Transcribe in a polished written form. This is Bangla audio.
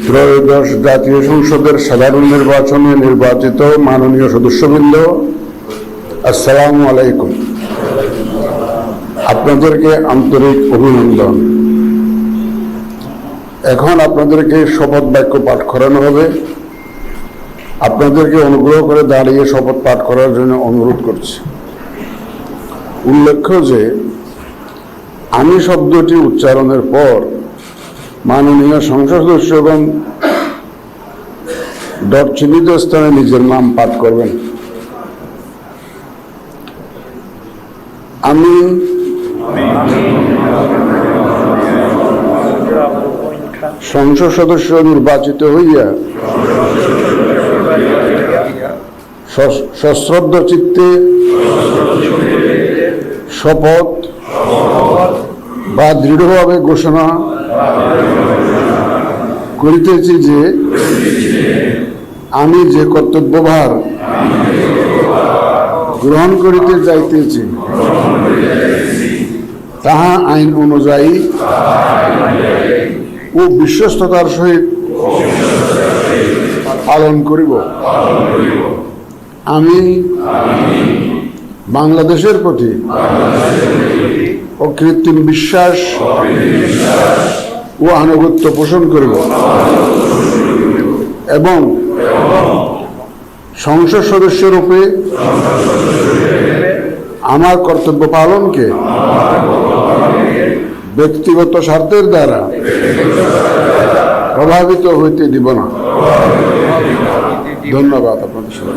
ত্রয়োদশ জাতীয় সংসদের সাধারণ নির্বাচনে নির্বাচিত মাননীয় সদস্যবৃন্দ, আসসালামু আলাইকুম। আপনাদেরকে আন্তরিক অভিনন্দন। এখন আপনাদেরকে শপথ বাক্য পাঠ করানো হবে। আপনাদেরকে অনুগ্রহ করে দাঁড়িয়ে শপথ পাঠ করার জন্য অনুরোধ করছি। উল্লেখ্য যে আমি শব্দটি উচ্চারণের পর মাননীয় সংসদ সদস্যগণ ডট চিহ্নিত স্থানে নিজের নাম পাঠ করবেন। আমি সংসদ সদস্য নির্বাচিত হইয়া সশ্রদ্ধ চিত্তে শপথ বা দৃঢ়ভাবে ঘোষণা করিতেছি যে আমি যে কর্তব্যভার গ্রহণ করিতে যাইতেছি তাহা আইন অনুযায়ী ও বিশ্বস্ততার সহিত পালন করিব। আমি বাংলাদেশের প্রতি অকৃত্রিম বিশ্বাস ও আনুগত্য পোষণ করিব এবং সংসদ সদস্যরূপে আমার কর্তব্য পালনকে ব্যক্তিগত স্বার্থের দ্বারা প্রভাবিত হইতে দিব না। ধন্যবাদ আপনাদের সবাই।